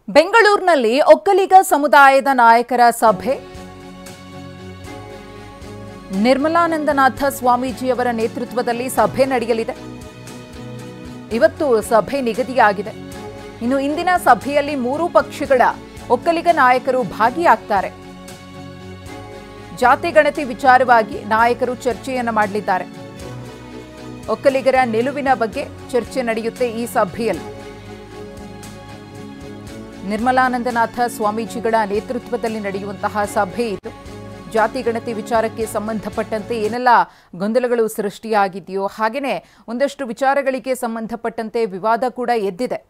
ಬೆಂಗಳೂರಿನಲ್ಲಿ ಒಕ್ಕಲಿಗ ಸಮುದಾಯದ ನಾಯಕರ ಸಭೆ. ನಿರ್ಮಲಾನಂದನಾಥ ಸ್ವಾಮೀಜಿಯವರ ನೇತೃತ್ವದಲ್ಲಿ ಸಭೆ ನಡೆಯಲಿದೆ. ಇವತ್ತು ಸಭೆ ನಿಗದಿಯಾಗಿದೆ. ಇನ್ನು ಇಂದಿನ ಸಭೆಯಲ್ಲಿ ಮೂರು ಪಕ್ಷಗಳ ಒಕ್ಕಲಿಗ ನಾಯಕರು ಭಾಗಿಯಾಗ್ತಾರೆ. ಜಾತಿ ಗಣತಿ ವಿಚಾರವಾಗಿ ನಾಯಕರು ಚರ್ಚೆಯನ್ನು ಮಾಡಲಿದ್ದಾರೆ. ಒಕ್ಕಲಿಗರ ನಿಲುವಿನ ಬಗ್ಗೆ ಚರ್ಚೆ ನಡೆಯುತ್ತೆ ಈ ಸಭೆಯಲ್ಲಿ. ನಿರ್ಮಲಾನಂದನಾಥ ಸ್ವಾಮೀಜಿಗಳ ನೇತೃತ್ವದಲ್ಲಿ ನಡೆಯುವಂತಹ ಸಭೆ ಇದು. ಜಾತಿ ಗಣತಿ ವಿಚಾರಕ್ಕೆ ಸಂಬಂಧಪಟ್ಟಂತೆ ಏನೆಲ್ಲ ಗೊಂದಲಗಳು ಸೃಷ್ಟಿಯಾಗಿದೆಯೋ ಹಾಗೆಯೇ ಒಂದಷ್ಟು ವಿಚಾರಗಳಿಗೆ ಸಂಬಂಧಪಟ್ಟಂತೆ ವಿವಾದ ಕೂಡ ಎದ್ದಿದೆ.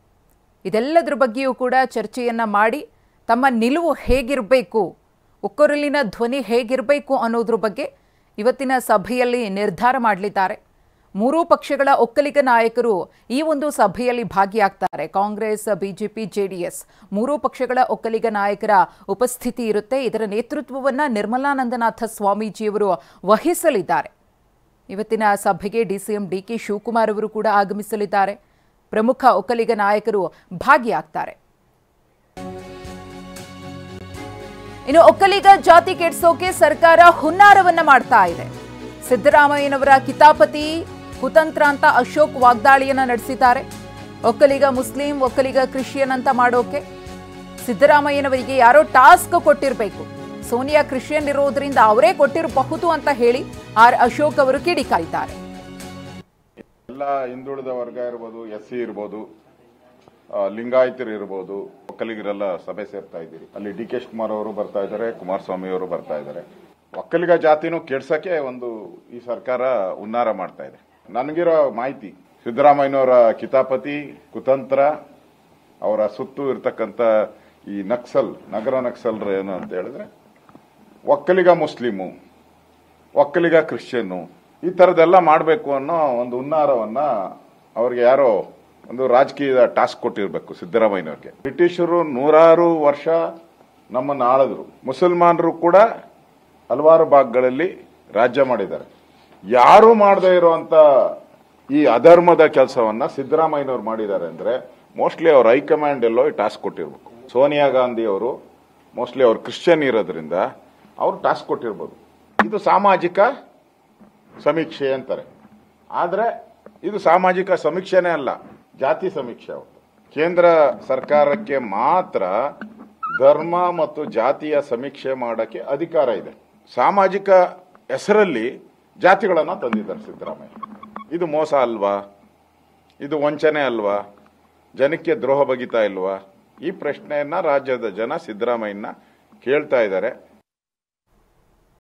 ಇದೆಲ್ಲದರ ಬಗ್ಗೆಯೂ ಕೂಡ ಚರ್ಚೆಯನ್ನ ಮಾಡಿ ತಮ್ಮ ನಿಲುವು ಹೇಗಿರಬೇಕು, ಒಕ್ಕೊರಲಿನ ಧ್ವನಿ ಹೇಗಿರಬೇಕು ಅನ್ನೋದ್ರ ಬಗ್ಗೆ ಇವತ್ತಿನ ಸಭೆಯಲ್ಲಿ ನಿರ್ಧಾರ ಮಾಡಲಿದ್ದಾರೆ. ಮೂರೂ ಪಕ್ಷಗಳ ಒಕ್ಕಲಿಗ ನಾಯಕರು ಈ ಒಂದು ಸಭೆಯಲ್ಲಿ ಭಾಗಿಯಾಗ್ತಾರೆ. ಕಾಂಗ್ರೆಸ್, ಬಿಜೆಪಿ, ಜೆಡಿಎಸ್ ಮೂರೂ ಪಕ್ಷಗಳ ಒಕ್ಕಲಿಗ ನಾಯಕರ ಉಪಸ್ಥಿತಿ ಇರುತ್ತೆ. ಇದರ ನೇತೃತ್ವವನ್ನು ನಿರ್ಮಲಾನಂದನಾಥ ಸ್ವಾಮೀಜಿಯವರು ವಹಿಸಲಿದ್ದಾರೆ. ಇವತ್ತಿನ ಸಭೆಗೆ ಡಿಸಿಎಂ ಡಿಕೆ ಶಿವಕುಮಾರ್ ಅವರು ಕೂಡ ಆಗಮಿಸಲಿದ್ದಾರೆ. ಪ್ರಮುಖ ಒಕ್ಕಲಿಗ ನಾಯಕರು ಭಾಗಿಯಾಗ್ತಾರೆ. ಇನ್ನು ಒಕ್ಕಲಿಗ ಜಾತಿ ಕೆಡಿಸೋಕೆ ಸರ್ಕಾರ ಹುನ್ನಾರವನ್ನ ಮಾಡ್ತಾ ಇದೆ. ಸಿದ್ದರಾಮಯ್ಯನವರ ಕಿತಾಪತಿ ಕುತಂತ್ರ ಅಂತ ಅಶೋಕ್ ವಾಗ್ದಾಳಿಯನ್ನ ನಡೆಸಿದ್ದಾರೆ. ಒಕ್ಕಲಿಗ ಮುಸ್ಲಿಂ, ಒಕ್ಕಲಿಗ ಕ್ರಿಶ್ಚಿಯನ್ ಅಂತ ಮಾಡೋಕೆ ಸಿದ್ದರಾಮಯ್ಯನವರಿಗೆ ಯಾರೋ ಟಾಸ್ಕ್ ಕೊಟ್ಟಿರಬೇಕು. ಸೋನಿಯಾ ಕ್ರಿಶ್ಚಿಯನ್ ಇರೋದ್ರಿಂದ ಅವರೇ ಕೊಟ್ಟಿರಬಹುದು ಅಂತ ಹೇಳಿ ಆರ್ ಅಶೋಕ್ ಅವರು ಕಿಡಿಕಾರಿದ್ದಾರೆ. ಎಲ್ಲ ಹಿಂದುಳಿದ ವರ್ಗ ಇರ್ಬೋದು, ಎಸ್ಸಿ ಇರ್ಬೋದು, ಲಿಂಗಾಯತರು ಇರ್ಬೋದು, ಒಕ್ಕಲಿಗರೆಲ್ಲ ಸಭೆ ಸೇರ್ತಾ ಇದ್ದೀರಿ. ಅಲ್ಲಿ ಡಿ ಕೆ ಶಿವಕುಮಾರ್ ಅವರು ಬರ್ತಾ ಇದ್ದಾರೆ, ಕುಮಾರಸ್ವಾಮಿ ಅವರು ಬರ್ತಾ ಇದ್ದಾರೆ. ಒಕ್ಕಲಿಗ ಜಾತಿನೂ ಕೆಡ್ಸಕ್ಕೆ ಈ ಸರ್ಕಾರ ಹುನ್ನಾರ ಮಾಡ್ತಾ ಇದೆ. ನನಗಿರೋ ಮಾಹಿತಿ, ಸಿದ್ದರಾಮಯ್ಯನವರ ಕಿತಾಪತಿ ಕುತಂತ್ರ, ಅವರ ಸುತ್ತು ಇರ್ತಕ್ಕಂಥ ಈ ನಗರ ನಕ್ಸಲ್ರು ಏನು ಅಂತ ಹೇಳಿದ್ರೆ ಒಕ್ಕಲಿಗ ಮುಸ್ಲಿಮು, ಒಕ್ಕಲಿಗ ಕ್ರಿಶ್ಚಿಯನ್ನು ಈ ತರದೆಲ್ಲ ಮಾಡಬೇಕು ಅನ್ನೋ ಒಂದು ಹುನ್ನಾರವನ್ನ ಅವ್ರಿಗೆ ಯಾರೋ ಒಂದು ರಾಜಕೀಯದ ಟಾಸ್ಕ್ ಕೊಟ್ಟಿರಬೇಕು ಸಿದ್ದರಾಮಯ್ಯನವ್ರಿಗೆ. ಬ್ರಿಟಿಷರು 100 ವರ್ಷ ನಮ್ಮನ್ನು ಆಳಿದ್ರು. ಮುಸಲ್ಮಾನರು ಕೂಡ ಹಲವಾರು ಭಾಗಗಳಲ್ಲಿ ರಾಜ್ಯ ಮಾಡಿದ್ದಾರೆ. ಯಾರು ಮಾಡದೇ ಇರುವಂತ ಈ ಅಧರ್ಮದ ಕೆಲಸವನ್ನ ಸಿದ್ದರಾಮಯ್ಯನವರು ಮಾಡಿದ್ದಾರೆ ಅಂದ್ರೆ ಮೋಸ್ಟ್ಲಿ ಅವ್ರ ಹೈಕಮಾಂಡ್ ಎಲ್ಲೋ ಟಾಸ್ಕ್ ಕೊಟ್ಟಿರ್ಬೇಕು. ಸೋನಿಯಾ ಗಾಂಧಿ ಅವರು ಮೋಸ್ಟ್ಲಿ ಅವ್ರು ಕ್ರಿಶ್ಚಿಯನ್ ಇರೋದ್ರಿಂದ ಅವ್ರು ಟಾಸ್ಕ್ ಕೊಟ್ಟಿರ್ಬೋದು. ಇದು ಸಾಮಾಜಿಕ ಸಮೀಕ್ಷೆ ಅಂತಾರೆ. ಆದ್ರೆ ಇದು ಸಾಮಾಜಿಕ ಸಮೀಕ್ಷೆನೇ ಅಲ್ಲ, ಜಾತಿ ಸಮೀಕ್ಷೆ. ಕೇಂದ್ರ ಸರ್ಕಾರಕ್ಕೆ ಮಾತ್ರ ಧರ್ಮ ಮತ್ತು ಜಾತಿಯ ಸಮೀಕ್ಷೆ ಮಾಡಕ್ಕೆ ಅಧಿಕಾರ ಇದೆ. ಸಾಮಾಜಿಕ ಹೆಸರಲ್ಲಿ ಜಾತಿಗಳನ್ನ ತಂದಿದ್ದಾರೆ ಸಿದ್ದರಾಮಯ್ಯ. ಇದು ಮೋಸ ಅಲ್ವಾ? ಇದು ವಂಚನೆ ಅಲ್ವಾ? ಜನಕ್ಕೆ ದ್ರೋಹ ಬಗಿತಾ ಇಲ್ವಾ? ಈ ಪ್ರಶ್ನೆಯನ್ನ ರಾಜ್ಯದ ಜನ ಸಿದ್ದರಾಮಯ್ಯನ ಕೇಳ್ತಾ ಇದ್ದಾರೆ.